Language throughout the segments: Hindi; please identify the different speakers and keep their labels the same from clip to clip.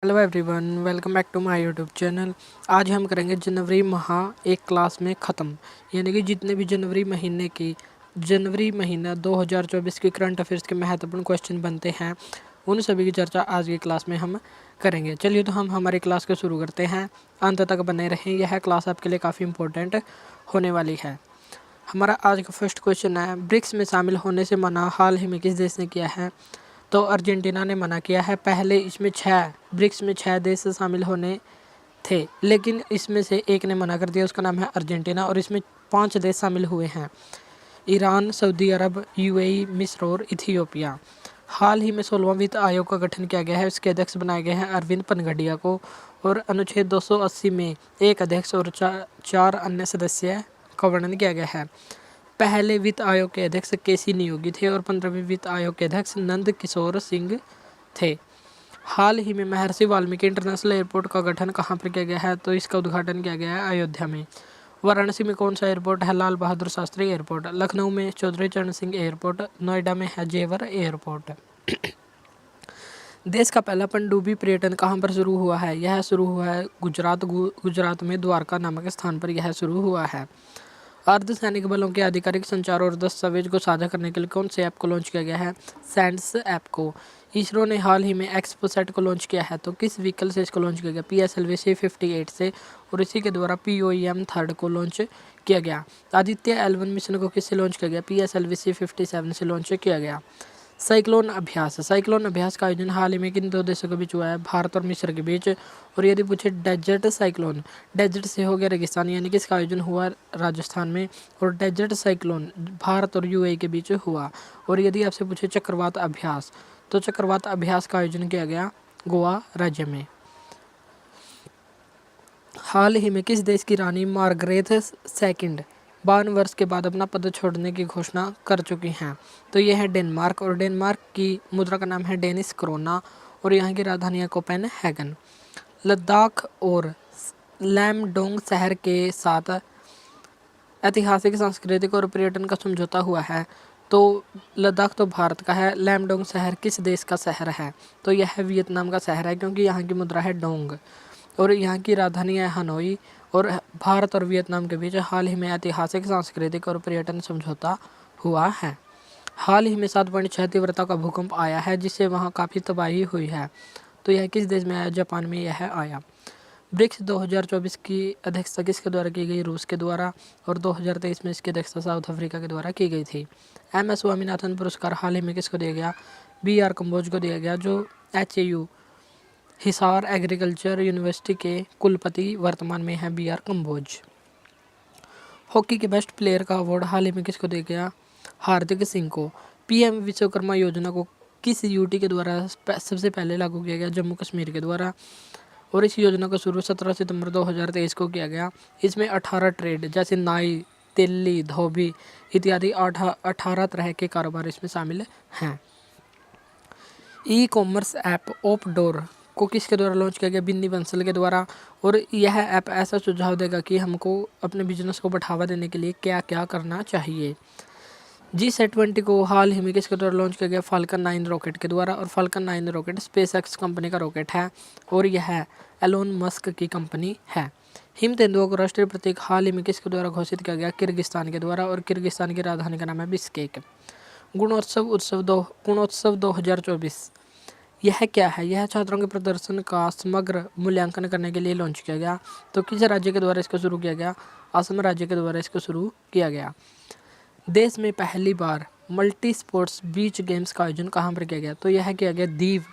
Speaker 1: Hello everyone, welcome back to my YouTube channel. आज हम करेंगे जनवरी माह एक क्लास में ख़त्म, यानी कि जितने भी जनवरी महीना 2024 के करंट अफेयर्स के महत्वपूर्ण क्वेश्चन बनते हैं उन सभी की चर्चा आज की क्लास में हम करेंगे। चलिए तो हम हमारी क्लास को शुरू करते हैं। अंत तक बने रहें, यह क्लास आपके लिए काफ़ी इंपॉर्टेंट होने वाली है। हमारा आज का फर्स्ट क्वेश्चन है, ब्रिक्स में शामिल होने से मना हाल ही में किस देश ने किया है? तो अर्जेंटीना ने मना किया है। पहले इसमें ब्रिक्स में 6 देश शामिल होने थे, लेकिन इसमें से एक ने मना कर दिया, उसका नाम है अर्जेंटीना, और इसमें 5 देश शामिल हुए हैं: ईरान, सऊदी अरब, यूएई, मिस्र और इथियोपिया। हाल ही में 16वां वित्त आयोग का गठन किया गया है। इसके अध्यक्ष बनाए गए हैं अरविंद पनगडिया को, और अनुच्छेद 280 में एक अध्यक्ष और 4 अन्य सदस्य का वर्णन किया गया है। पहले वित्त आयोग के अध्यक्ष केसी नियोगी थे और 15वें वित्त आयोग के अध्यक्ष नंद किशोर सिंह थे। हाल ही में महर्षि वाल्मीकि इंटरनेशनल एयरपोर्ट का गठन कहाँ पर किया गया है? तो इसका उद्घाटन किया गया है अयोध्या में। वाराणसी में कौन सा एयरपोर्ट है? लाल बहादुर शास्त्री एयरपोर्ट। लखनऊ में चौधरी चरण सिंह एयरपोर्ट। नोएडा में है जेवर एयरपोर्ट। देश का पहला पनडुब्बी पर्यटन कहाँ पर शुरू हुआ है? यह शुरू हुआ है गुजरात में द्वारका नामक स्थान पर यह शुरू हुआ है। अर्धसैनिक बलों के आधिकारिक संचार और दस्तावेज को साझा करने के लिए कौन से ऐप को लॉन्च किया गया है? सैंड्स ऐप को। इसरो ने हाल ही में एक्सपोसैट को लॉन्च किया है, तो किस व्हीकल से इसको लॉन्च किया गया? PSLV C58 से, और इसी के द्वारा POEM 3 को लॉन्च किया गया। आदित्य L1 मिशन को किससे लॉन्च किया गया? PSLV C57 से लॉन्च किया गया। साइक्लोन अभ्यास का आयोजन हाल ही में किन 2 देशों के बीच हुआ है? भारत और मिस्र के बीच। और यदि पूछे डेजर्ट से हो गया रेगिस्तान, यानी कि इसका आयोजन हुआ राजस्थान में। और डेजर्ट साइक्लोन भारत और UAE के बीच हुआ। और यदि आपसे पूछे चक्रवात अभ्यास, तो चक्रवात अभ्यास का आयोजन किया गया गोवा राज्य में। हाल ही में किस देश की रानी मार्गरेट सेकंड 52 वर्ष के बाद अपना पद छोड़ने की घोषणा कर चुकी हैं? तो यह है डेनमार्क, और डेनमार्क की मुद्रा का नाम है डेनिश क्रोना, और यहाँ की राजधानी है कोपेनहेगन। लद्दाख और लैमडोंग शहर के साथ ऐतिहासिक, सांस्कृतिक और पर्यटन का समझौता हुआ है। तो लद्दाख तो भारत का है, लैमडोंग शहर किस देश का शहर है? तो यह वियतनाम का शहर है, क्योंकि यहाँ की मुद्रा है डोंग, और यहाँ की राजधानी है हनोई। और भारत और वियतनाम के बीच हाल ही में ऐतिहासिक, सांस्कृतिक और पर्यटन समझौता हुआ है। हाल ही में 7.6 तीव्रता का भूकंप आया है, जिससे वहाँ काफ़ी तबाही हुई है। तो यह किस देश में आया? जापान में यह आया। ब्रिक्स 2024 की अध्यक्षता किसके द्वारा की गई? रूस के द्वारा। और 2023 में इसकी अध्यक्षता साउथ अफ्रीका के द्वारा की गई थी। MS स्वामीनाथन पुरस्कार हाल ही में किसको दिया गया? BR कम्बोज को दिया गया, जो HAU हिसार एग्रीकल्चर यूनिवर्सिटी के कुलपति वर्तमान में है BR कम्बोज। हॉकी के बेस्ट प्लेयर का अवार्ड हाल ही में किसको दिया गया? हार्दिक सिंह को। PM विश्वकर्मा योजना को किस UT के द्वारा सबसे पहले लागू किया गया? जम्मू कश्मीर के द्वारा। और इस योजना का शुरू 17 सितंबर 2023 को किया गया। इसमें 18 ट्रेड जैसे नाई, तिल्ली, धोबी इत्यादि 18 तरह के कारोबार इसमें शामिल हैं। E-कॉमर्स ऐप ओपडोर को किसके द्वारा लॉन्च किया गया? बिन्नी बंसल के द्वारा। और यह ऐप ऐसा सुझाव देगा कि हमको अपने बिजनेस को बढ़ावा देने के लिए क्या क्या करना चाहिए। G20 को हाल ही में किसके द्वारा लॉन्च किया गया? फाल्कन 9 रॉकेट के द्वारा। और फाल्कन 9 रॉकेट SpaceX कंपनी का रॉकेट है, और यह एलोन मस्क की कंपनी है। हिम तेंदुआ को राष्ट्रीय प्रतीक हाल ही में किसके द्वारा घोषित किया गया? किर्गिस्तान के द्वारा, और किर्गिस्तान की राजधानी का नाम है बिश्केक। गुणोत्सव 2024 यह क्या है? यह छात्रों के प्रदर्शन का समग्र मूल्यांकन करने के लिए लॉन्च किया गया। तो किस राज्य के द्वारा इसको शुरू किया गया? असम राज्य के द्वारा इसको शुरू किया गया। देश में पहली बार मल्टी स्पोर्ट्स बीच गेम्स का आयोजन कहाँ पर किया गया? तो यह किया गया दीव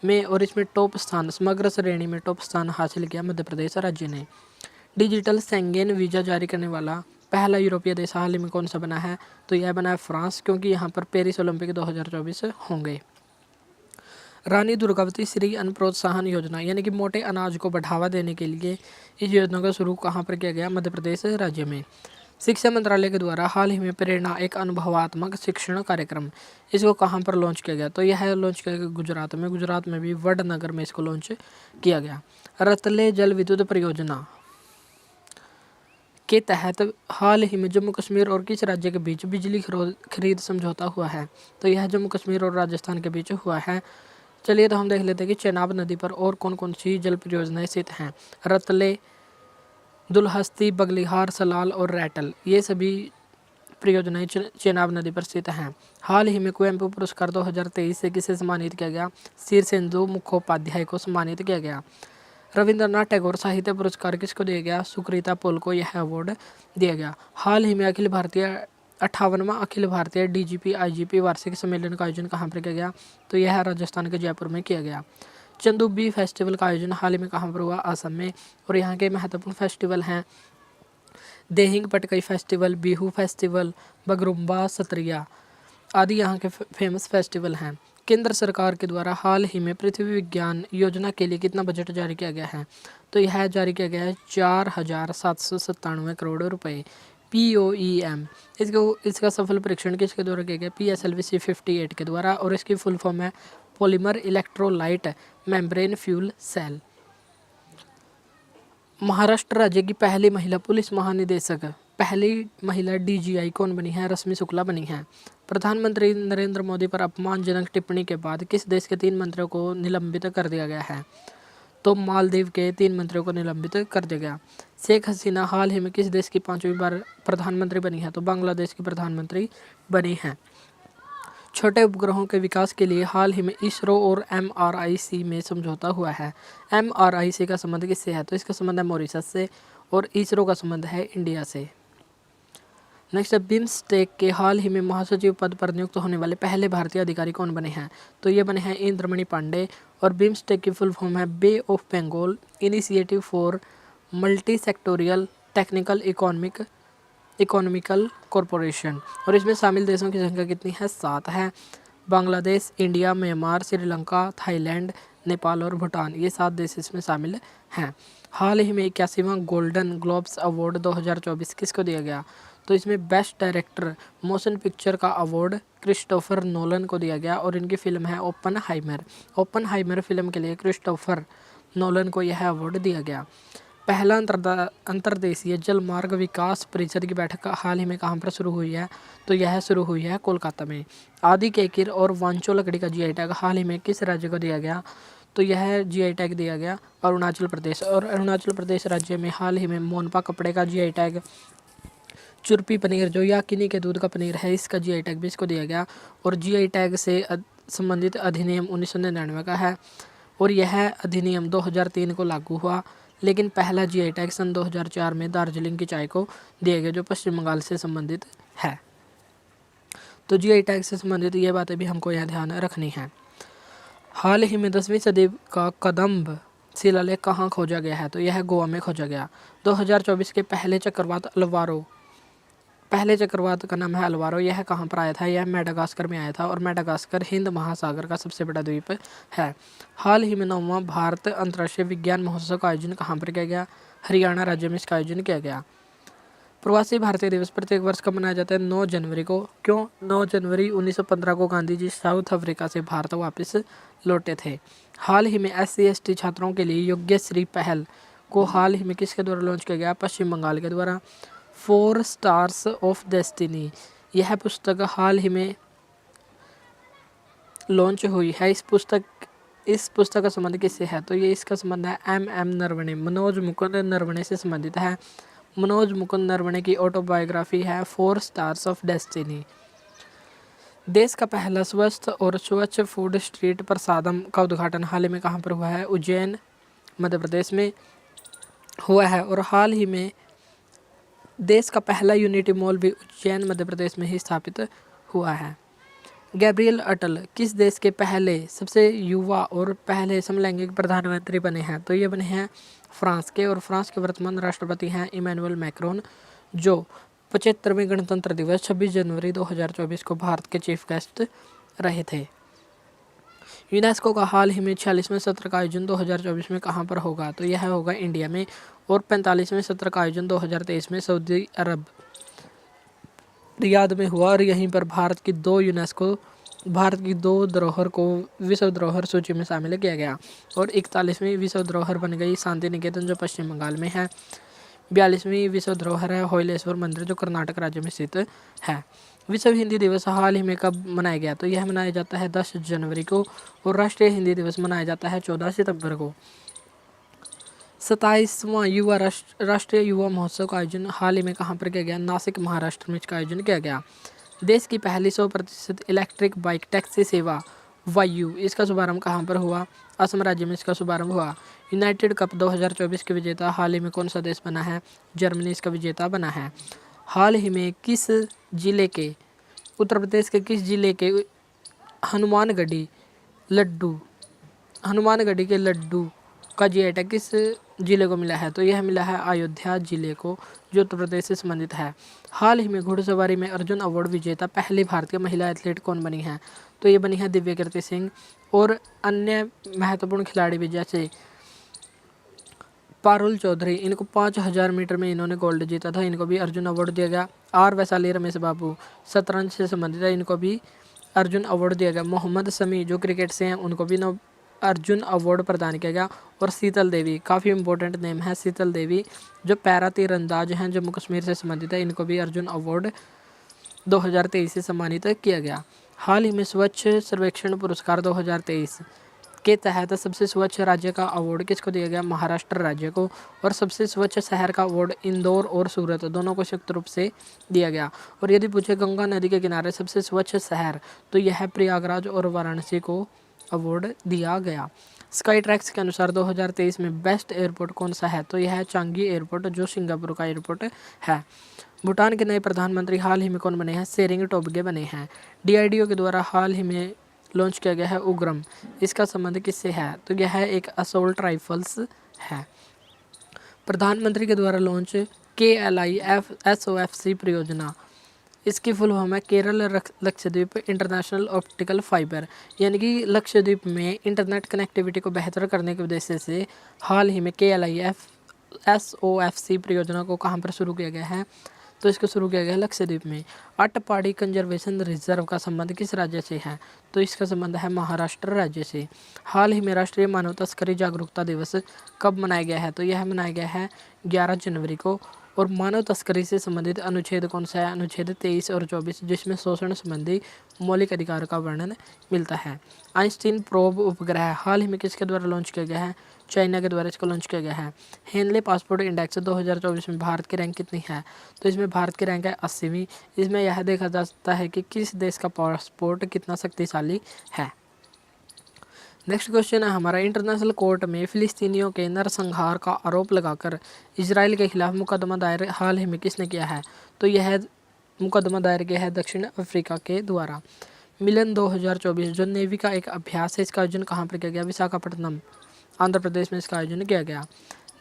Speaker 1: में, और इसमें टॉप स्थान, समग्र श्रेणी में टॉप स्थान हासिल किया मध्य प्रदेश राज्य ने। डिजिटल शेंगेन वीज़ा जारी करने वाला पहला यूरोपीय देश हाल ही में कौन सा बना है? तो यह बना है फ्रांस, क्योंकि यहाँ पर पेरिस ओलंपिक 2024 होंगे। रानी दुर्गावती श्री अन्न प्रोत्साहन योजना, यानी कि मोटे अनाज को बढ़ावा देने के लिए इस योजना का शुरू कहाँ पर किया गया? मध्य प्रदेश राज्य में। शिक्षा मंत्रालय के द्वारा हाल ही में प्रेरणा एक अनुभवात्मक शिक्षण कार्यक्रम, इसको कहाँ पर लॉन्च किया गया? तो यह लॉन्च किया गया गुजरात में भी वडनगर में इसको लॉन्च किया गया। रतले जल विद्युत परियोजना के तहत हाल ही में जम्मू कश्मीर और किस राज्य के बीच बिजली खरीद समझौता हुआ है? तो यह जम्मू कश्मीर और राजस्थान के बीच हुआ है। चलिए तो हम देख लेते हैं कि चेनाब नदी पर और कौन कौन सी जल परियोजनाएं स्थित हैं। रतले, दुलहस्ती, बगलिहार, सलाल और रैटल, ये सभी परियोजनाएं चेनाब नदी पर स्थित हैं। हाल ही में कुवेंपु पुरस्कार 2023 से किसे सम्मानित किया गया? शीर्षेंदु मुखोपाध्याय को सम्मानित किया गया। रविंद्रनाथ टैगोर साहित्य पुरस्कार किसको दिया गया? सुकृता पोल को यह अवार्ड दिया गया। हाल ही में अखिल भारतीय 58वां अखिल भारतीय डीजीपी आईजीपी वार्षिक सम्मेलन का आयोजन कहाँ पर किया गया? तो यह राजस्थान के जयपुर में किया गया। चंदुबी फेस्टिवल का आयोजन हाल ही में कहाँ पर हुआ? असम में। और यहाँ के महत्वपूर्ण फेस्टिवल हैं देहिंग पटकई फेस्टिवल, बिहू फेस्टिवल, बगरुम्बा, सत्रिया आदि यहाँ के फेमस फेस्टिवल हैं। केंद्र सरकार के द्वारा हाल ही में पृथ्वी विज्ञान योजना के लिए कितना बजट जारी किया गया है? तो यह जारी किया गया है 4,797 करोड़ रुपए। POEM इसका सफल परीक्षण किसके द्वारा किया गया? PSLV-C58 के द्वारा, और इसकी फुल फॉर्म है polymer electrolyte membrane fuel cell. Maharashtra राज्य की पहली महिला पुलिस महानिदेशक, पहली महिला DGI कौन बनी है? रश्मि शुक्ला बनी है। प्रधानमंत्री नरेंद्र मोदी पर अपमानजनक टिप्पणी के बाद किस देश के 3 मंत्रियों को निलंबित कर दिया गया है? तो मालदीव के 3 मंत्रियों को निलंबित कर दिया गया। शेख हसीना हाल ही में किस देश की 5वीं बार प्रधानमंत्री बनी है? तो बांग्लादेश की प्रधानमंत्री बनी है। छोटे उपग्रहों के विकास के लिए हाल ही में इसरो और MRIC में समझौता हुआ है। MRIC का संबंध किससे है? तो इसका संबंध है मॉरिशस से, और इसरो का संबंध है इंडिया से। नेक्स्ट है बिम्स्टेक के हाल ही में महासचिव पद पर नियुक्त होने वाले पहले भारतीय अधिकारी कौन बने हैं? तो ये बने हैं इंद्रमणि पांडे। और बिम्स्टेक की फुल फॉर्म है bay of Bengal initiative for multi sectoral technical economical corporation. और इसमें शामिल देशों की संख्या कितनी है? 7 है। Bangladesh, India, Myanmar, Sri Lanka, Thailand, Nepal और भूटान, ये 7 देश इसमें शामिल हैं। हाल ही में 81वां गोल्डन ग्लोब्स अवार्ड 2024 किसको दिया गया? तो इसमें बेस्ट डायरेक्टर मोशन पिक्चर का अवार्ड क्रिस्टोफर नोलन को दिया गया, और इनकी फिल्म है ओपनहाइमर फिल्म के लिए क्रिस्टोफर नोलन को यह अवार्ड दिया गया। पहला अंतर्देशीय जल मार्ग विकास परिषद की बैठक हाल ही में कहाँ पर शुरू हुई है? तो यह शुरू हुई है कोलकाता में। आदि केकिर और वांचो लकड़ी का GI टैग हाल ही में किस राज्य को दिया गया? तो यह GI टैग दिया गया अरुणाचल प्रदेश। और अरुणाचल प्रदेश राज्य में हाल ही में मोनपा कपड़े का GI टैग, चुरपी पनीर जो याकिनी के दूध का पनीर है, इसका GI टैग भी इसको दिया गया। और GI टैग से संबंधित अधिनियम 1999 का है, और यह अधिनियम 2003 को लागू हुआ, लेकिन पहला GI टैग सन 2004 में दार्जिलिंग की चाय को दिया गया जो पश्चिम बंगाल से संबंधित है। तो GI टैग से संबंधित ये बातें भी हमको यहाँ ध्यान रखनी है। हाल ही में 10वीं सदी का कदम्ब शिलालेख कहाँ खोजा गया है? तो यह गोवा में खोजा गया। 2024 के पहले चक्रवात का नाम है अल्वारो। यह कहाँ पर आया था? यह मेडागास्कर में आया था, और मेडागास्कर हिंद महासागर का सबसे बड़ा द्वीप है। हाल ही में 9वां भारत अंतर्राष्ट्रीय विज्ञान महोत्सव का आयोजन कहाँ पर किया गया? हरियाणा राज्य में इसका आयोजन किया गया। प्रवासी भारतीय दिवस प्रत्येक वर्ष कब मनाया जाता है? 9 जनवरी को। क्यों? 9 जनवरी 1915 को गांधी जी साउथ अफ्रीका से भारत वापस लौटे थे। हाल ही में SC/ST छात्रों के लिए योग्यश्री पहल को हाल ही में किसके द्वारा लॉन्च किया गया? पश्चिम बंगाल के द्वारा। 4 स्टार्स ऑफ डेस्टिनी, यह पुस्तक हाल ही में लॉन्च हुई है। इस पुस्तक का संबंध किससे है? तो ये इसका संबंध है MM नरवणे, मनोज मुकुंद नरवणे से संबंधित है। मनोज मुकुंद नरवणे की ऑटोबायोग्राफी है 4 स्टार्स ऑफ डेस्टिनी। देश का पहला स्वस्थ और स्वच्छ फूड स्ट्रीट प्रसादम का उद्घाटन हाल ही में कहाँ पर हुआ है? उज्जैन मध्य प्रदेश में हुआ है। और हाल ही में देश का पहला यूनिटी मॉल भी उज्जैन मध्य प्रदेश में ही स्थापित हुआ है। गैब्रियल अटल किस देश के पहले सबसे युवा और पहले समलैंगिक प्रधानमंत्री बने हैं? तो ये बने हैं फ्रांस के, और फ्रांस के वर्तमान राष्ट्रपति हैं इमैनुअल मैक्रोन, जो 75वें गणतंत्र दिवस 26 जनवरी 2024 को भारत के चीफ गेस्ट रहे थे। यूनेस्को का हाल ही में 46वें सत्र का आयोजन 2024 में कहाँ पर होगा? तो यह होगा इंडिया में। और 45वें सत्र का आयोजन 2023 में सऊदी अरब रियाद में हुआ, और यहीं पर भारत की 2 धरोहर को विश्व धरोहर सूची में शामिल किया गया। और 41वीं विश्व धरोहर बन गई शांति निकेतन जो पश्चिम बंगाल में है। 42वीं विश्व धरोहर है होयलेश्वर मंदिर जो कर्नाटक राज्य में स्थित है। विश्व हिंदी दिवस हाल ही में कब मनाया गया? तो यह मनाया जाता है 10 जनवरी को। और राष्ट्रीय हिंदी दिवस मनाया जाता है 14 सितंबर को। 27वां राष्ट्रीय युवा महोत्सव का आयोजन हाल ही में कहाँ पर किया गया? नासिक महाराष्ट्र में इसका आयोजन किया गया। देश की पहली 100% इलेक्ट्रिक बाइक टैक्सी सेवा वायु, इसका शुभारंभ कहाँ पर हुआ? असम राज्य में इसका शुभारंभ हुआ। यूनाइटेड कप 2024 के विजेता हाल ही में कौन सा देश बना है? जर्मनी इसका विजेता बना है। हाल ही में किस जिले के, उत्तर प्रदेश के किस जिले के हनुमानगढ़ी के लड्डू का जीआई टैग किस जिले को मिला है? तो यह मिला है अयोध्या जिले को, जो उत्तर प्रदेश से संबंधित है। हाल ही में घुड़सवारी में अर्जुन अवार्ड विजेता पहली भारतीय महिला एथलीट कौन बनी है? तो ये बनी है दिव्या कीर्ति सिंह। और अन्य महत्वपूर्ण खिलाड़ी भी जैसे पारुल चौधरी, इनको 5000 मीटर में इन्होंने गोल्ड जीता था, इनको भी अर्जुन अवार्ड दिया गया। आर वैशाली रमेश बाबू शतरंज से संबंधित है, इनको भी अर्जुन अवार्ड दिया गया। मोहम्मद शमी जो क्रिकेट से हैं, उनको भी अर्जुन अवार्ड प्रदान किया गया। और शीतल देवी, काफ़ी इंपॉर्टेंट नेम है शीतल देवी, जो पैरा तीरंदाज हैं, जम्मू कश्मीर से संबंधित है, इनको भी अर्जुन अवार्ड 2023 से सम्मानित किया गया। हाल ही में स्वच्छ सर्वेक्षण पुरस्कार 2023 के तहत सबसे स्वच्छ राज्य का अवार्ड किसको दिया गया? महाराष्ट्र राज्य को। और सबसे स्वच्छ शहर का अवार्ड इंदौर और सूरत दोनों को संयुक्त रूप से दिया गया। और यदि पूछे गंगा नदी के किनारे सबसे स्वच्छ शहर, तो यह प्रयागराज और वाराणसी को अवार्ड दिया गया। स्काई ट्रैक्स के अनुसार 2023 में बेस्ट एयरपोर्ट कौन सा है? तो यह है चांगी एयरपोर्ट, जो सिंगापुर का एयरपोर्ट है। भूटान के नए प्रधानमंत्री हाल ही में कौन बने हैं? सेरिंग टोब्गे बने हैं। डीआरडीओ के द्वारा हाल ही में लॉन्च किया गया है उग्रम, इसका संबंध किससे है? तो यह एक असोल्ट राइफल्स है। प्रधानमंत्री के द्वारा लॉन्च KLIFSOFC परियोजना, इसकी फुल फॉर्म है Kerala Lakshadweep international optical fibre, यानी कि लक्षद्वीप में इंटरनेट कनेक्टिविटी को बेहतर करने के उद्देश्य से हाल ही में KLIFSOFC परियोजना को कहाँ पर शुरू किया गया है? तो इसको शुरू किया गया है लक्षद्वीप में। अटपाड़ी कंजर्वेशन रिजर्व का संबंध किस राज्य से है? तो इसका संबंध है महाराष्ट्र राज्य से। हाल ही में राष्ट्रीय मानव तस्करी जागरूकता दिवस कब मनाया गया है? तो यह मनाया गया है 11 जनवरी को। और मानव तस्करी से संबंधित अनुच्छेद कौन सा है? अनुच्छेद 23 और 24, जिसमें शोषण संबंधी मौलिक अधिकार का वर्णन मिलता है। आइंस्टीन प्रोब उपग्रह हाल ही में किसके द्वारा लॉन्च किया गया है? चाइना के द्वारा इसको लॉन्च किया गया है। हेनले पासपोर्ट इंडेक्स 2024 में भारत की रैंक कितनी है? तो इसमें भारत की रैंक है 80वीं। इसमें यह देखा जा सकता है कि किस देश का पासपोर्ट कितना शक्तिशाली है। नेक्स्ट क्वेश्चन है हमारा, इंटरनेशनल कोर्ट में फिलिस्तीनियों के नरसंहार का आरोप लगाकर इजराइल के खिलाफ मुकदमा दायर हाल ही में किसने किया है? तो यह मुकदमा दायर किया है दक्षिण अफ्रीका के द्वारा। मिलन 2024 जो नेवी का एक अभ्यास है, इसका आयोजन कहाँ पर किया गया? विशाखापट्टनम आंध्र प्रदेश में इसका आयोजन किया गया।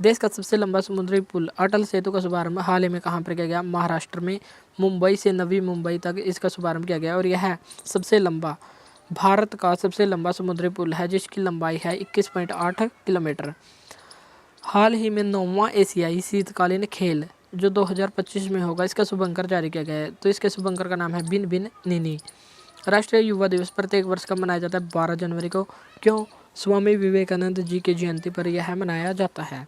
Speaker 1: देश का सबसे लंबा समुद्री पुल अटल सेतु का शुभारंभ हाल ही में कहाँ पर किया गया? महाराष्ट्र में मुंबई से नवी मुंबई तक इसका शुभारंभ किया गया। और यह सबसे लंबा, भारत का सबसे लंबा समुद्री पुल है, जिसकी लंबाई है 21.8 किलोमीटर। हाल ही में 9वां एशियाई शीतकालीन खेल जो 2025 में होगा, इसका शुभंकर जारी किया गया है। तो इसके शुभंकर का नाम है बिन बिन निनी। राष्ट्रीय युवा दिवस प्रत्येक वर्ष कब मनाया जाता है? 12 जनवरी को। क्यों? स्वामी विवेकानंद जी की जयंती पर यह मनाया जाता है।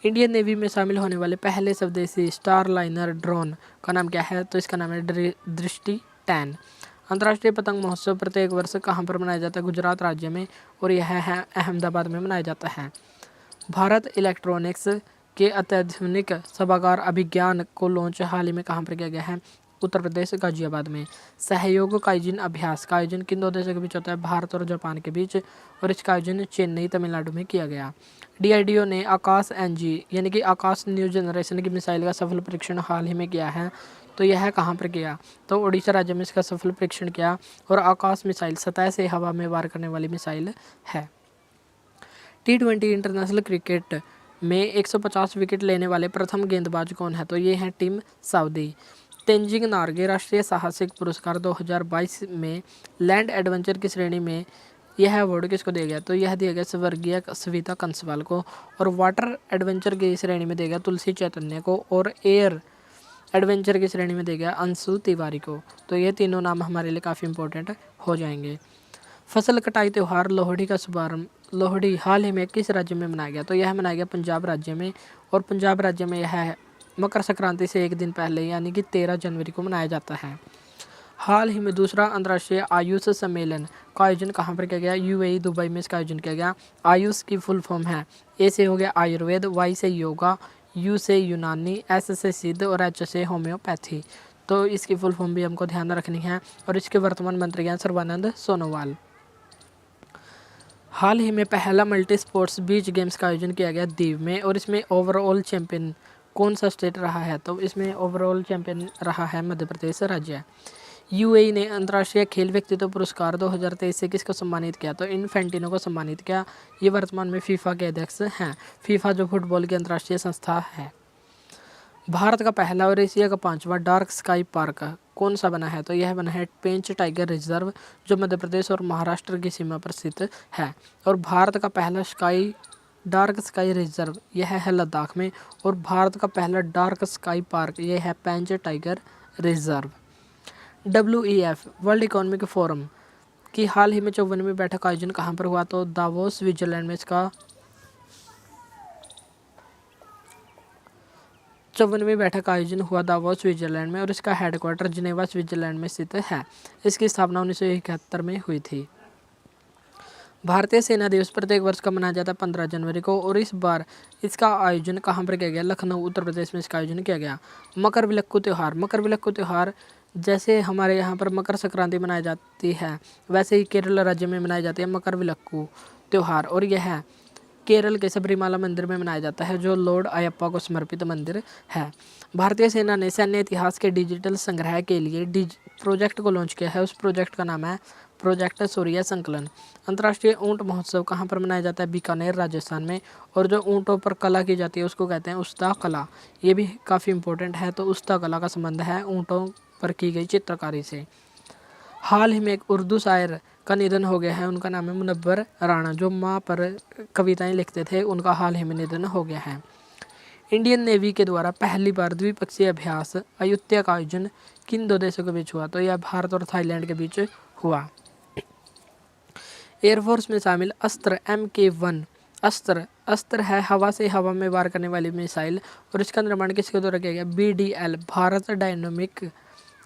Speaker 1: इंडियन नेवी में शामिल होने वाले पहले स्वदेशी स्टार लाइनर ड्रोन का नाम क्या है? तो इसका नाम है दृष्टि 10। अंतर्राष्ट्रीय पतंग महोत्सव प्रत्येक वर्ष कहाँ पर मनाया जाता है? गुजरात राज्य में। और यह है अहमदाबाद में मनाया जाता है। भारत इलेक्ट्रॉनिक्स के अत्याधुनिक सभागार अभिज्ञान को लॉन्च हाल ही में कहाँ पर किया गया है? उत्तर प्रदेश गाजियाबाद में। सहयोग काइजिन अभ्यास का आयोजन किन दो देशों के बीच होता है? भारत और जापान के बीच। और इसका आयोजन चेन्नई तमिलनाडु में किया गया। डीआरडीओ ने आकाश NG यानी कि आकाश न्यू जनरेशन की मिसाइल का सफल परीक्षण हाल ही में किया है। तो यह कहाँ पर किया? तो उड़ीसा राज्य में इसका सफल परीक्षण किया। और आकाश मिसाइल सतह से हवा में वार करने वाली मिसाइल है। T20 इंटरनेशनल क्रिकेट में 150 विकेट लेने वाले प्रथम गेंदबाज कौन है? तो ये हैं टीम सऊदी। तेंजिंग नार्गे राष्ट्रीय साहसिक पुरस्कार 2022 में लैंड एडवेंचर की श्रेणी में यह अवार्ड किसको दिया गया? तो यह दिया गया स्वर्गीय सविता कंसवाल को। और वाटर एडवेंचर की श्रेणी में दिया गया तुलसी चैतन्य को। और एयर एडवेंचर की श्रेणी में दिया गया अंशु तिवारी को। तो ये तीनों नाम हमारे लिए काफ़ी इंपॉर्टेंट हो जाएंगे। फसल कटाई त्यौहार लोहड़ी का शुभारंभ लोहड़ी हाल ही में किस राज्य में मनाया गया? तो यह मनाया गया पंजाब राज्य में। और पंजाब राज्य में यह मकर संक्रांति से एक दिन पहले यानी कि 13 जनवरी को मनाया जाता है। हाल ही में दूसरा अंतर्राष्ट्रीय आयुष सम्मेलन का आयोजन कहाँ पर किया गया? यूएई दुबई में इसका आयोजन किया गया। आयुष की फुल फॉर्म है, ए से हो गया आयुर्वेद, वाई से योगा, यू से यूनानी, एस से सिद्ध और एच से होम्योपैथी। तो इसकी फुल फॉर्म भी हमको ध्यान रखनी है। और इसके वर्तमान मंत्री हैं सर्बानंद सोनोवाल। हाल ही में पहला मल्टी स्पोर्ट्स बीच गेम्स का आयोजन किया गया दीव में, और इसमें ओवरऑल चैंपियन कौन सा स्टेट रहा है? तो इसमें ओवरऑल चैंपियन रहा है मध्य प्रदेश राज्य। यूएई ने अंतर्राष्ट्रीय खेल व्यक्तित्व पुरस्कार 2023 से किसको सम्मानित किया? तो इन्फेंटिनो को सम्मानित किया। ये वर्तमान में फीफा के अध्यक्ष हैं। फीफा जो फुटबॉल की अंतर्राष्ट्रीय संस्था है। भारत का पहला और एशिया का 5वां डार्क स्काई पार्क कौन सा बना है? तो यह बना है पेंच टाइगर रिजर्व, जो मध्य प्रदेश और महाराष्ट्र की सीमा पर स्थित है। और भारत का पहला डार्क स्काई रिजर्व यह है लद्दाख में। और भारत का पहला डार्क स्काई पार्क यह है Pench tiger reserve. WEF world economic forum की हाल ही में 54वीं बैठक का आयोजन कहाँ पर हुआ? तो दावोस स्विट्जरलैंड में इसका 54वीं बैठक का आयोजन हुआ दावोस स्विट्जरलैंड में, और इसका हेडक्वार्टर जिनेवा स्विट्जरलैंड में स्थित है। इसकी स्थापना 1971 में हुई थी। भारतीय सेना दिवस प्रत्येक वर्ष का मनाया जाता है 15 जनवरी को, और इस बार इसका आयोजन कहाँ पर किया गया? लखनऊ उत्तर प्रदेश में इसका आयोजन किया गया। मकरविलक्कू त्यौहार जैसे हमारे यहाँ पर मकर संक्रांति मनाई जाती है, वैसे ही केरल राज्य में मनाई जाती है मकरविलक्कू त्यौहार, और यह केरल के सबरीमाला मंदिर में मनाया जाता है, जो लॉर्ड अयप्पा को समर्पित मंदिर है। भारतीय सेना ने सैन्य इतिहास के डिजिटल संग्रह के लिए प्रोजेक्ट को लॉन्च किया है। उस प्रोजेक्ट का नाम है प्रोजेक्ट सूर्य संकलन। अंतर्राष्ट्रीय ऊंट महोत्सव कहाँ पर मनाया जाता है? बीकानेर राजस्थान में। और जो ऊँटों पर कला की जाती है उसको कहते हैं उस्ता कला। ये भी काफ़ी इंपॉर्टेंट है। तो उस्ता कला का संबंध है ऊँटों पर की गई चित्रकारी से। हाल ही में एक उर्दू शायर का निधन हो गया है। उनका नाम है मुनव्वर राणा, जो माँ पर कविताएं लिखते थे। उनका हाल ही में निधन हो गया है। इंडियन नेवी के द्वारा पहली बार द्विपक्षीय अभ्यास अयुत्या का आयोजन किन दो देशों के बीच हुआ? तो यह भारत और थाईलैंड के बीच हुआ। एयरफोर्स में शामिल अस्त्र MK1 अस्त्र है हवा से हवा में वार करने वाली मिसाइल, और इसका निर्माण किसके द्वारा किया गया? BDL भारत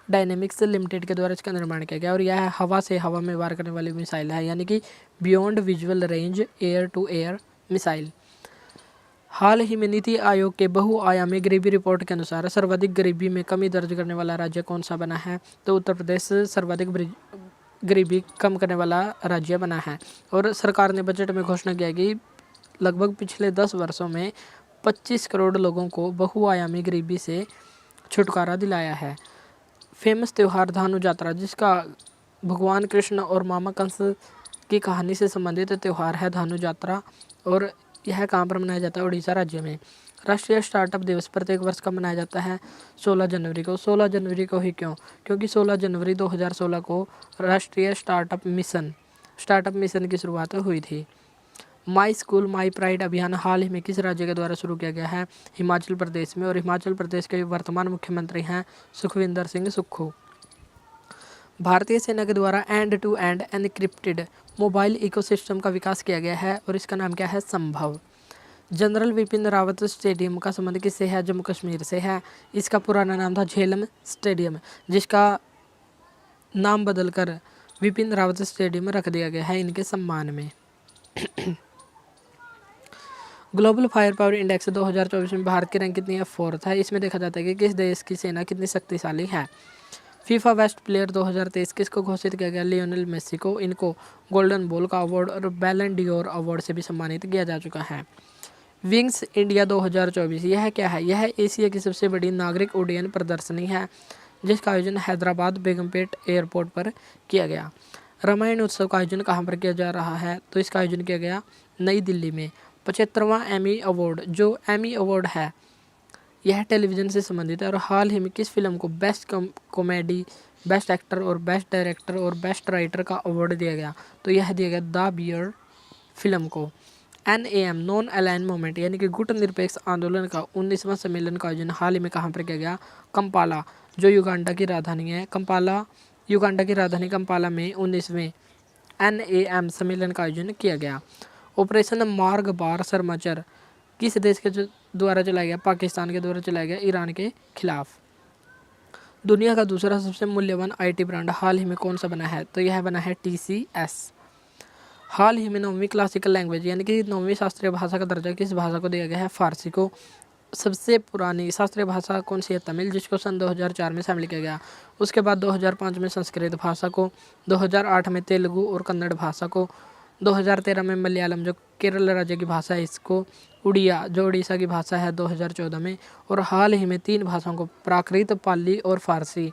Speaker 1: डायनेमिक्स लिमिटेड के द्वारा इसका निर्माण किया गया। और यह हवा से हवा में वार करने वाली मिसाइल है, यानी कि beyond visual range air to air missile. हाल ही में नीति आयोग के बहुआयामी गरीबी रिपोर्ट के अनुसार सर्वाधिक गरीबी में कमी दर्ज करने वाला राज्य कौन सा बना है? तो उत्तर प्रदेश सर्वाधिक गरीबी कम करने वाला राज्य बना है। और सरकार ने बजट में घोषणा किया कि लगभग पिछले 10 वर्षों में 25 करोड़ लोगों को बहुआयामी गरीबी से छुटकारा दिलाया है। फेमस त्यौहार धानु यात्रा, जिसका भगवान कृष्ण और मामा कंस की कहानी से संबंधित त्यौहार है धानु यात्रा, और यह कहाँ पर मनाया जाता है? उड़ीसा राज्य में। राष्ट्रीय स्टार्टअप दिवस प्रत्येक वर्ष का मनाया जाता है 16 जनवरी को। 16 जनवरी को ही क्यों? क्योंकि 16 जनवरी 2016 को राष्ट्रीय स्टार्टअप मिशन की शुरुआत हुई थी। माई स्कूल माई प्राइड अभियान हाल ही में किस राज्य के द्वारा शुरू किया गया है? हिमाचल प्रदेश में। और हिमाचल प्रदेश के वर्तमान मुख्यमंत्री हैं सुखविंदर सिंह सुक्खू। भारतीय सेना के द्वारा end to end encrypted mobile ecosystem का विकास किया गया है, और इसका नाम क्या है? संभव। जनरल विपिन रावत स्टेडियम का संबंध किससे है? जम्मू कश्मीर से है। इसका पुराना नाम था झेलम स्टेडियम, जिसका नाम बदलकर विपिन रावत स्टेडियम रख दिया गया है इनके सम्मान में। ग्लोबल फायर पावर इंडेक्स 2024 में भारत की रैंक कितनी है? 4th है। इसमें देखा जाता है कि किस देश की सेना कितनी शक्तिशाली है। फीफा बेस्ट प्लेयर 2023 किसको घोषित किया गया? लियोनेल मेसी को। इनको गोल्डन बॉल का अवार्ड और बैलन डियोर अवार्ड से भी सम्मानित किया जा चुका है। विंग्स इंडिया 2024 यह क्या है? यह एशिया की सबसे बड़ी नागरिक उड्डयन प्रदर्शनी है, जिसका आयोजन हैदराबाद बेगमपेट एयरपोर्ट पर किया गया। रामायण उत्सव का आयोजन कहाँ पर किया जा रहा है? तो इसका आयोजन किया गया नई दिल्ली में। 75वां एमी अवार्ड, जो एमी अवार्ड है यह टेलीविज़न से संबंधित है। और हाल ही में किस फिल्म को बेस्ट कॉमेडी, बेस्ट एक्टर और बेस्ट डायरेक्टर और बेस्ट राइटर का अवार्ड दिया गया? तो यह दिया गया द बियर फिल्म को। NAM नॉन अलाइन मूवमेंट यानी कि गुट निरपेक्ष आंदोलन का 19वां सम्मेलन का आयोजन हाल ही में कहाँ पर किया गया? कंपाला, जो युगांडा की राजधानी है। युगांडा की राजधानी कंपाला में 19वें NAM सम्मेलन का आयोजन किया गया। ऑपरेशन मार्ग बार सरमाचर किस देश के द्वारा चलाया गया? पाकिस्तान के द्वारा चलाया गया ईरान के खिलाफ। दुनिया का दूसरा सबसे मूल्यवान आईटी ब्रांड हाल ही में कौन सा बना है? तो यह बना है TCS। हाल ही में 9वीं क्लासिकल लैंग्वेज यानी कि 9वीं शास्त्रीय भाषा का दर्जा किस भाषा को दिया गया है? फारसी को। सबसे पुरानी शास्त्रीय भाषा कौन सी है? तमिल, जिसको सन 2004 में शामिल किया गया। उसके बाद 2005 में संस्कृत भाषा को, 2008 में तेलुगु और कन्नड़ भाषा को, 2013 में मलयालम जो केरल राज्य की भाषा है इसको, उड़िया जो उड़ीसा की भाषा है 2014 में, और हाल ही में 3 भाषाओं को प्राकृत, पाली और फारसी,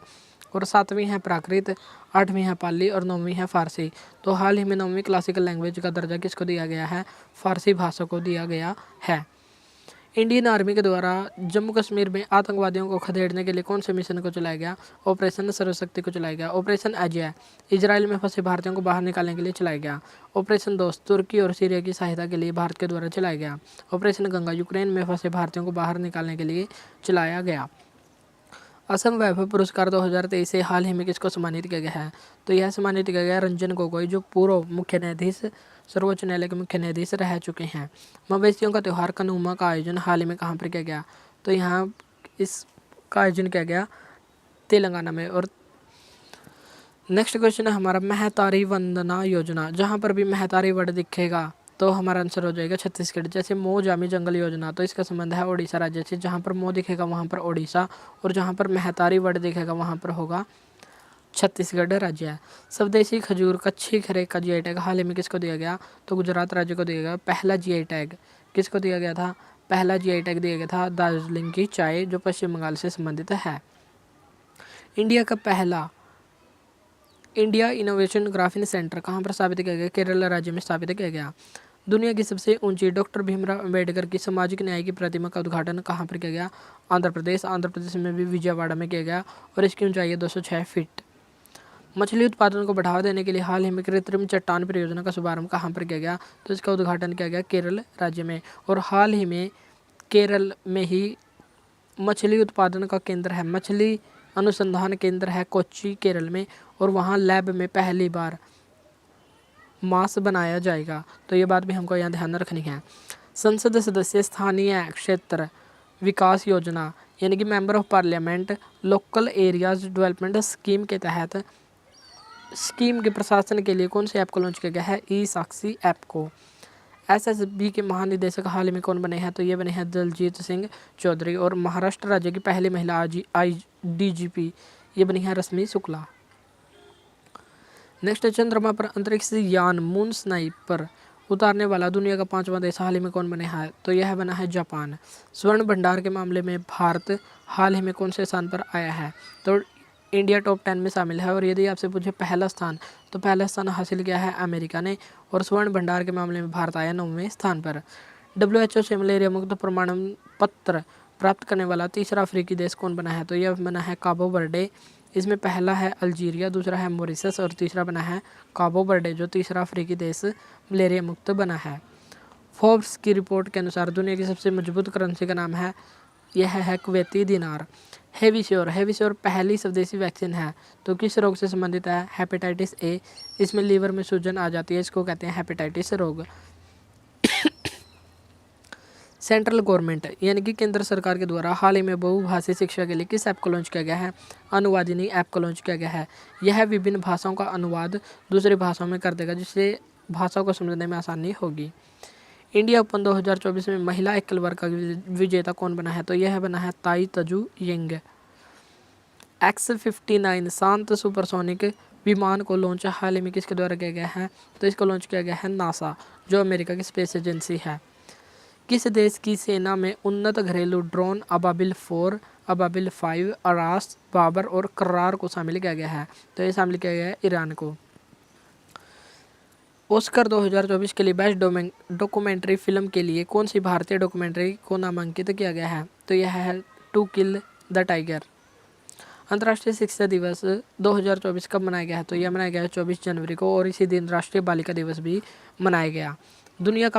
Speaker 1: और 7वीं है प्राकृत, 8वीं है पाली और 9वीं है फारसी। तो हाल ही में 9वीं क्लासिकल लैंग्वेज का दर्जा किसको दिया गया है? फारसी भाषा को दिया गया है। इंडियन आर्मी के द्वारा जम्मू कश्मीर में आतंकवादियों को खदेड़ने के लिए कौन से मिशन को चलाया गया? ऑपरेशन सर्वशक्ति को चलाया गया। ऑपरेशन अजय इजराइल में फंसे भारतीयों को बाहर निकालने के लिए चलाया गया। ऑपरेशन दोस्त तुर्की और सीरिया की सहायता के लिए भारत के द्वारा चलाया गया। ऑपरेशन गंगा यूक्रेन में फंसे भारतीयों को बाहर निकालने के लिए चलाया गया। असम वैभव पुरस्कार 2023 से हाल ही में किसको सम्मानित किया गया है? तो यह सम्मानित किया गया रंजन गोगोई जो पूर्व मुख्य न्यायाधीश सर्वोच्च न्यायालय के मुख्य न्यायाधीश रह चुके हैं। मवेशियों का त्यौहार कनुमा का आयोजन हाल ही में कहाँ पर किया गया? तो यहाँ इसका आयोजन किया गया तेलंगाना में। और नेक्स्ट क्वेश्चन है हमारा महतारी वंदना योजना। जहाँ पर भी महतारी वर्ड दिखेगा तो हमारा आंसर हो जाएगा छत्तीसगढ़। जैसे मो जामी जंगल योजना तो इसका संबंध है उड़ीसा राज्य से। जहाँ पर मो दिखेगा वहाँ पर उड़ीसा, और जहाँ पर महतारी वर्ड दिखेगा वहाँ पर होगा छत्तीसगढ़ राज्य है। स्वदेशी खजूर कच्छी खरे का GI टैग हाल ही में किसको दिया गया? तो गुजरात राज्य को दिया गया। पहला GI टैग किसको दिया गया था? पहला GI टैग दिया गया था दार्जिलिंग की चाय जो पश्चिम बंगाल से संबंधित है। इंडिया का पहला इंडिया इनोवेशन ग्राफीन सेंटर कहाँ पर स्थापित किया गया? केरल राज्य में स्थापित किया गया। दुनिया की सबसे ऊंची डॉक्टर भीमराव अंबेडकर की सामाजिक न्याय की प्रतिमा का उद्घाटन कहाँ पर किया गया? आंध्र प्रदेश में भी विजयवाड़ा में किया गया, और इसकी ऊंचाई है 206 फीट। मछली उत्पादन को बढ़ावा देने के लिए हाल ही में कृत्रिम चट्टान परियोजना का शुभारंभ कहाँ पर किया गया? तो इसका उद्घाटन किया गया केरल राज्य में। और हाल ही में केरल में ही मछली उत्पादन का केंद्र है, मछली अनुसंधान केंद्र है कोच्चि केरल में, और वहाँ लैब में पहली बार मांस बनाया जाएगा। तो ये बात भी हमको यहाँ ध्यान रखनी है। संसद सदस्य स्थानीय क्षेत्र विकास योजना यानी कि member of parliament local areas development scheme के तहत स्कीम के प्रशासन के लिए कौन से ऐप को लॉन्च किया गया है? ई-साक्षी ऐप को। SSB के महानिदेशक हाल ही में कौन बने हैं? तो ये बने हैं दलजीत सिंह चौधरी। और महाराष्ट्र राज्य की पहली महिला DGP ये बनी है रश्मि शुक्ला। नेक्स्ट चंद्रमा पर अंतरिक्ष यान मून स्नाइपर उतारने वाला दुनिया का 5वां देश हाल ही में कौन बने हैं? तो यह बना है जापान। स्वर्ण भंडार के मामले में भारत हाल ही में कौन से स्थान पर आया है? तो इंडिया टॉप 10 में शामिल है। और यदि आपसे पूछे पहला स्थान, तो पहला स्थान हासिल किया है अमेरिका ने, और स्वर्ण भंडार के मामले में भारत आया 9वें स्थान पर। WHO से मलेरिया मुक्त प्रमाण पत्र प्राप्त करने वाला तीसरा अफ्रीकी देश कौन बना है? तो यह बना है काबो वर्डे। इसमें पहला है अल्जीरिया, दूसरा है मॉरिशस और तीसरा बना है काबो वर्डे जो तीसरा अफ्रीकी देश मलेरिया मुक्त बना है। फोर्ब्स की रिपोर्ट के अनुसार दुनिया की सबसे मजबूत करेंसी का नाम है, यह है कुवैती दिनार। हेविश्योर पहली स्वदेशी वैक्सीन है तो किस रोग से संबंधित है? Hepatitis A. इसमें लीवर में सूजन आ जाती है, इसको कहते हैं हेपेटाइटिस रोग। सेंट्रल गवर्नमेंट यानी कि केंद्र सरकार के द्वारा हाल ही में बहुभाषी शिक्षा के लिए किस ऐप को लॉन्च किया गया है? अनुवादिनी ऐप को लॉन्च किया गया है। यह विभिन्न भाषाओं का अनुवाद दूसरी भाषाओं में कर देगा जिससे भाषा को समझने में आसानी होगी। इंडिया ओपन 2024 में महिला एकल वर्ग का विजेता कौन बना है? तो यह बना है ताई तजू यंग। X-59 शांत सुपरसोनिक विमान को लॉन्च हाल ही में किसके द्वारा किया गया है? तो इसको लॉन्च किया गया है नासा जो अमेरिका की स्पेस एजेंसी है। किस देश की सेना में उन्नत घरेलू ड्रोन अबाबिल 4, अबाबिल 5, अरास, बाबर और कर्रार को शामिल किया गया है? तो ये शामिल किया गया है ईरान को। ऑस्कर 2024 के लिए बेस्ट डॉक्यूमेंट्री फिल्म के लिए कौन सी भारतीय डॉक्यूमेंट्री को नामांकित किया गया है? तो यह है टू किल द टाइगर। अंतर्राष्ट्रीय शिक्षा दिवस 2024 कब मनाया गया है? तो यह मनाया गया है 24 जनवरी को, और इसी दिन राष्ट्रीय बालिका दिवस भी मनाया गया। दुनिया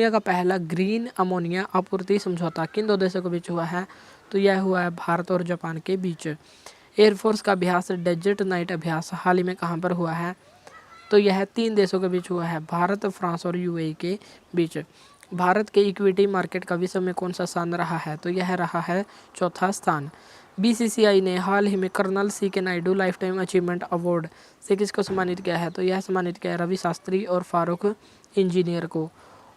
Speaker 1: का पहला ग्रीन अमोनिया आपूर्ति समझौता किन 2 देशों के बीच हुआ है? तो यह हुआ है भारत और जापान के बीच। एयरफोर्स का अभ्यास डेजर्ट नाइट अभ्यास हाल ही में कहाँ पर हुआ है? तो यह 3 देशों के बीच हुआ है, भारत, फ्रांस और UAE के बीच। भारत के इक्विटी मार्केट का विश्व में कौन सा स्थान रहा है? तो यह रहा है चौथा स्थान। बीसीसीआई ने हाल ही में colonel C K. Naidu life time achievement award से किसको सम्मानित किया है? तो यह सम्मानित किया है रवि शास्त्री और फारूक इंजीनियर को।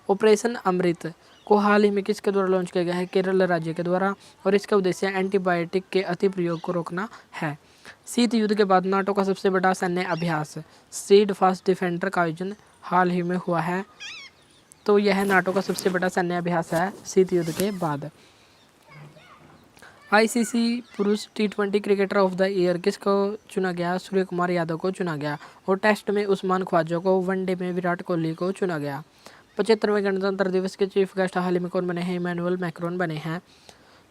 Speaker 1: ऑपरेशन अमृत को हाल ही में किसके द्वारा लॉन्च किया गया है? केरल राज्य के द्वारा, और इसका उद्देश्य एंटीबायोटिक के अति प्रयोग को रोकना है। शीत युद्ध के बाद नाटो का सबसे बड़ा सैन्य अभ्यास स्टीड फास्ट डिफेंडर का आयोजन हाल ही में हुआ है। तो यह नाटो का सबसे बड़ा सैन्य अभ्यास है शीत युद्ध के बाद। आईसीसी पुरुष टी20 क्रिकेटर ऑफ द ईयर किसको चुना गया? सूर्य कुमार यादव को चुना गया। और टेस्ट में उस्मान ख्वाजा को, वनडे में विराट कोहली को चुना गया। 75वें गणतंत्र दिवस के चीफ गेस्ट हाल ही में कौन बने हैं? इमैनुअल मैक्रोन बने हैं।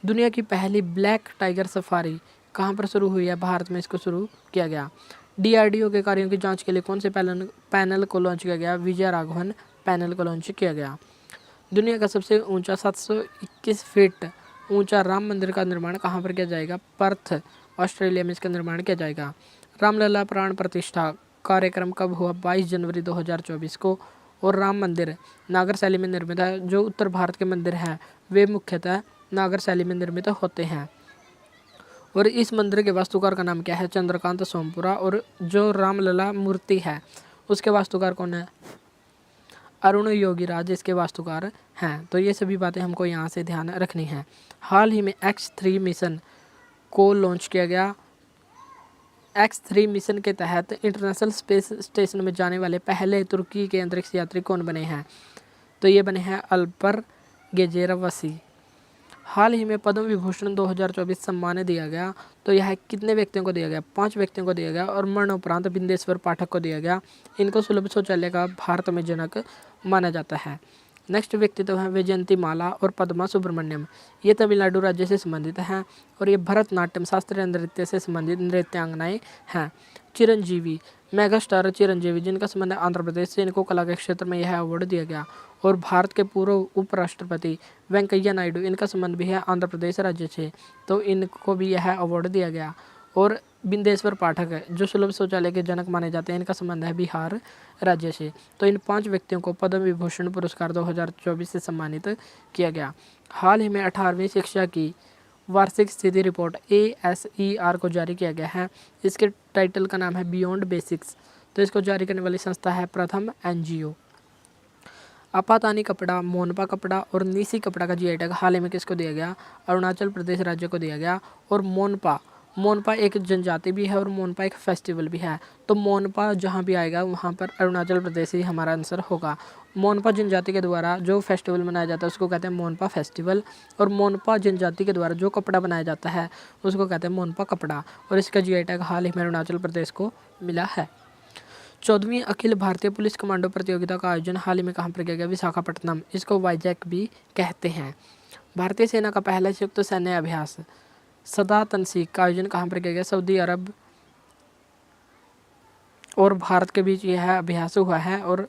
Speaker 1: दुनिया की पहली ब्लैक टाइगर सफारी कहाँ पर शुरू हुई है? भारत में इसको शुरू किया गया। डीआरडीओ के कार्यों की जांच के लिए कौन से पैनल को लॉन्च किया गया? विजय राघवन पैनल को लॉन्च किया गया। दुनिया का सबसे ऊंचा 721 फीट ऊंचा राम मंदिर का निर्माण कहाँ पर किया जाएगा? पर्थ, ऑस्ट्रेलिया में इसका निर्माण किया जाएगा। रामलला प्राण प्रतिष्ठा कार्यक्रम कब हुआ? 22 जनवरी 2024 को। और राम मंदिर नागर शैली में निर्मित है। जो उत्तर भारत के मंदिर हैं वे मुख्यतः नागर शैली में निर्मित होते हैं। और इस मंदिर के वास्तुकार का नाम क्या है? चंद्रकांत सोमपुरा। और जो रामलला मूर्ति है उसके वास्तुकार कौन है? अरुण योगीराज इसके वास्तुकार हैं। तो ये सभी बातें हमको यहाँ से ध्यान रखनी है। हाल ही में X3 मिशन को लॉन्च किया गया। X3 मिशन के तहत इंटरनेशनल स्पेस स्टेशन में जाने वाले पहले तुर्की के अंतरिक्ष यात्री कौन बने हैं? तो ये बने हैं अल्पर गेजेरवसी। हाल ही में पद्म विभूषण 2024 सम्मान दिया गया। तो यह कितने व्यक्तियों को दिया गया? 5 व्यक्तियों को दिया गया। और मरणोपरांत बिंदेश्वर पाठक को दिया गया। इनको सुलभ शौचालय का भारत में जनक माना जाता है। नेक्स्ट व्यक्तित्व है वैजयंती माला और पद्मा सुब्रमण्यम। ये तमिलनाडु राज्य से संबंधित हैं और ये भरतनाट्यम शास्त्रीय नृत्य से संबंधित नृत्यांगनाएं हैं। चिरंजीवी मेगा स्टार चिरंजीवी जिनका संबंध है आंध्र प्रदेश से, इनको कला के क्षेत्र में यह अवार्ड दिया गया। और भारत के पूर्व उपराष्ट्रपति वेंकैया नायडू, इनका संबंध भी है आंध्र प्रदेश राज्य से, तो इनको भी यह अवार्ड दिया गया। और बिंदेश्वर पाठक जो सुलभ शौचालय के जनक माने जाते हैं, इनका संबंध है बिहार राज्य से। तो इन 5 व्यक्तियों को पद्म विभूषण पुरस्कार 2024 से सम्मानित किया गया। हाल ही में 18वीं शिक्षा की वार्षिक स्थिति रिपोर्ट ASER को जारी किया गया है। इसके टाइटल का नाम है बियॉन्ड बेसिक्स। तो इसको जारी करने वाली संस्था है प्रथम NGO। आपातानी कपड़ा, मोनपा कपड़ा और नीसी कपड़ा का GI टैग हाल ही में किसको दिया गया? अरुणाचल प्रदेश राज्य को दिया गया। और मोनपा एक जनजाति भी है और मोनपा एक फेस्टिवल भी है। तो मोनपा जहाँ भी आएगा वहाँ पर अरुणाचल प्रदेश ही हमारा आंसर होगा। मोनपा जनजाति के द्वारा जो फेस्टिवल मनाया जाता है उसको कहते हैं मोनपा फेस्टिवल। और मोनपा जनजाति के द्वारा जो कपड़ा बनाया जाता है उसको कहते हैं मोनपा कपड़ा। और इसका GI टैग हाल ही में अरुणाचल प्रदेश को मिला है। 14वीं अखिल भारतीय पुलिस कमांडो प्रतियोगिता का आयोजन हाल ही में कहाँ पर किया गया? विशाखापट्टनम। इसको वाईजैक भी कहते हैं। भारतीय सेना का पहला संयुक्त सैन्य अभ्यास सदा तनसीक का आयोजन कहाँ पर किया गया? सऊदी अरब और भारत के बीच यह अभ्यास हुआ है और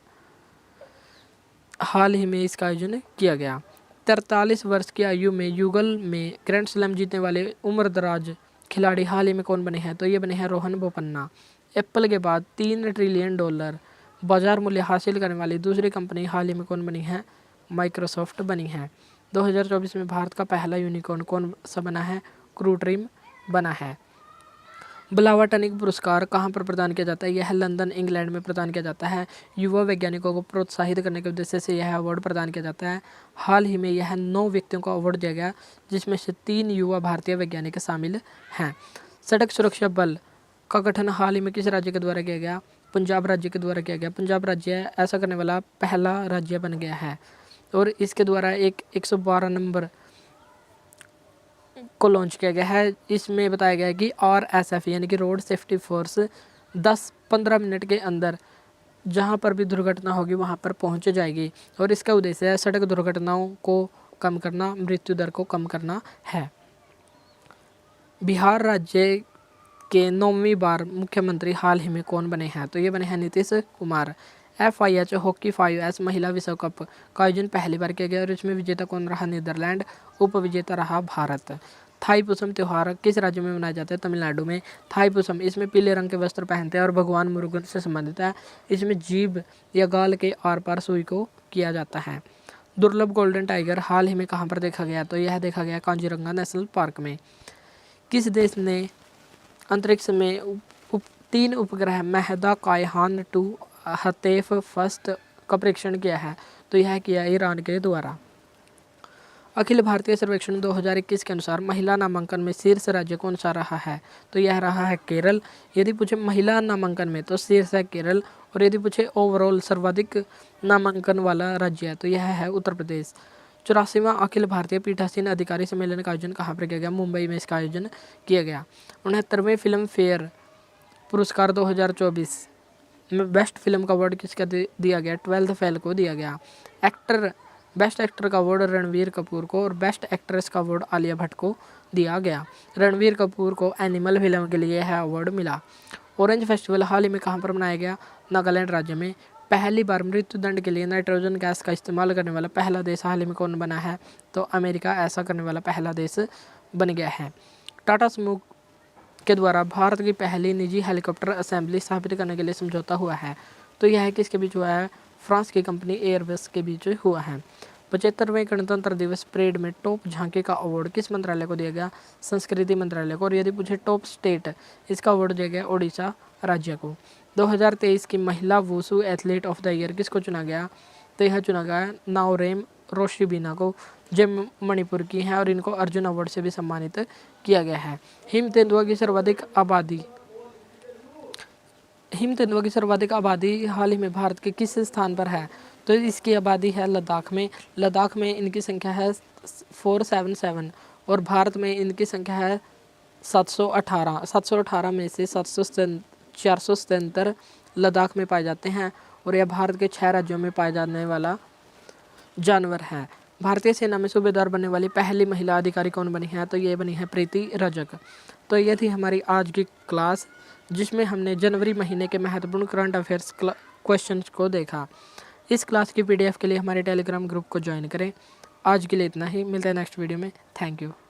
Speaker 1: हाल ही में इसका आयोजन किया गया। 43 वर्ष की आयु में युगल में ग्रैंड स्लैम जीतने वाले उम्रदराज खिलाड़ी हाल ही में कौन बने हैं? तो ये बने हैं रोहन बोपन्ना। एप्पल के बाद $3 ट्रिलियन बाजार मूल्य हासिल करने वाली दूसरी कंपनी हाल ही में कौन बनी है? माइक्रोसॉफ्ट बनी है। 2024 में भारत का पहला यूनिकॉर्न कौन सा बना है? क्रू ड्रीम बना है। ब्लावा टनिक पुरस्कार कहाँ पर प्रदान किया जाता है? यह लंदन इंग्लैंड में प्रदान किया जाता है। युवा वैज्ञानिकों को प्रोत्साहित करने के उद्देश्य से यह अवार्ड प्रदान किया जाता है। हाल ही में यह 9 व्यक्तियों को अवार्ड दिया गया जिसमें से 3 युवा भारतीय वैज्ञानिक शामिल हैं। सड़क सुरक्षा बल का गठन हाल ही में किस राज्य के द्वारा किया गया? पंजाब राज्य के द्वारा किया गया। पंजाब राज्य ऐसा करने वाला पहला राज्य बन गया है और इसके द्वारा एक 112 नंबर को लॉन्च किया गया है। इसमें बताया गया है कि RSF यानी कि रोड सेफ्टी फोर्स 10-15 मिनट के अंदर जहां पर भी दुर्घटना होगी वहां पर पहुंच जाएगी और इसका उद्देश्य है सड़क दुर्घटनाओं को कम करना, मृत्यु दर को कम करना है। बिहार राज्य के 9वीं बार मुख्यमंत्री हाल ही में कौन बने हैं? तो ये बने हैं Nitish Kumar. FIH hockey 5S महिला विश्व कप का आयोजन पहली बार किया गया और इसमें विजेता कौन रहा? नीदरलैंड। उपविजेता रहा भारत। थाईपुसम त्यौहार किस राज्य में मनाया जाता है? तमिलनाडु में। थाईपुसम इसमें पीले रंग के वस्त्र पहनते हैं और भगवान मुरुगन से संबंधित है। इसमें जीभ या गाल के आर पार सुई को किया जाता है। दुर्लभ गोल्डन टाइगर हाल ही में कहाँ पर देखा गया? तो यह देखा गया कांजीरंगा नेशनल पार्क में। किस देश ने अंतरिक्ष में 3 उपग्रह महदा कायहान 2 हतेफ फर्स्ट का परीक्षण किया है? तो यह किया ईरान के द्वारा। अखिल भारतीय सर्वेक्षण 2021 के अनुसार महिला नामांकन में शीर्ष राज्य कौन सा रहा है? तो यह रहा है केरल। यदि पूछे महिला नामांकन में तो शीर्ष है केरल, और यदि पूछे ओवरऑल सर्वाधिक नामांकन वाला राज्य है तो यह है उत्तर प्रदेश। 84वां अखिल भारतीय पीठासीन अधिकारी सम्मेलन का आयोजन कहाँ पर किया गया? मुंबई में इसका आयोजन किया गया। 69वें फिल्म फेयर पुरस्कार 2024 में बेस्ट फिल्म का अवार्ड किसका दिया गया? 12th फेल को दिया गया। बेस्ट एक्टर का अवार्ड रणवीर कपूर को और बेस्ट एक्ट्रेस का अवार्ड आलिया भट्ट को दिया गया। रणवीर कपूर को एनिमल फिल्म के लिए यह अवार्ड मिला। ऑरेंज फेस्टिवल हाल ही में कहाँ पर मनाया गया? नागालैंड राज्य में। पहली बार मृत्युदंड के लिए नाइट्रोजन गैस का इस्तेमाल करने वाला पहला देश हाल ही में कौन बना है? तो अमेरिका ऐसा करने वाला पहला देश बन गया है। टाटा समूह के द्वारा भारत की पहली निजी हेलीकॉप्टर असेंबली स्थापित करने के लिए समझौता हुआ है। तो यह किसके बीच हुआ है? फ्रांस की कंपनी एयरबस के बीच हुआ है। 75वें गणतंत्र दिवस परेड में टॉप झांकी का अवार्ड किस मंत्रालय को दिया गया? संस्कृति मंत्रालय को। और यदि पूछे टॉप स्टेट, इसका अवार्ड दिया गया ओडिशा राज्य को। 2023 की महिला wushu athlete of the year किसको चुना गया? तो यह चुना गया नाओरेम रोशिबिना को, जो मणिपुर की हैं और इनको अर्जुन अवार्ड से भी सम्मानित किया गया है। हिम तेंदुआ की सर्वाधिक आबादी हाल ही में भारत के किस स्थान पर है? तो इसकी आबादी है लद्दाख में। लद्दाख में इनकी संख्या है 477 और भारत में इनकी संख्या है 718। 718 में से 477 लद्दाख में पाए जाते हैं और यह भारत के 6 राज्यों में पाए जाने वाला जानवर है। भारतीय सेना में सूबेदार बनने वाली पहली महिला अधिकारी कौन बनी है? तो ये बनी है प्रीति रजक। तो ये थी हमारी आज की क्लास, जिसमें हमने जनवरी महीने के महत्वपूर्ण करंट अफेयर्स क्वेश्चंस को देखा। इस क्लास की PDF के लिए हमारे टेलीग्राम ग्रुप को ज्वाइन करें। आज के लिए इतना ही, मिलते हैं नेक्स्ट वीडियो में। Thank you.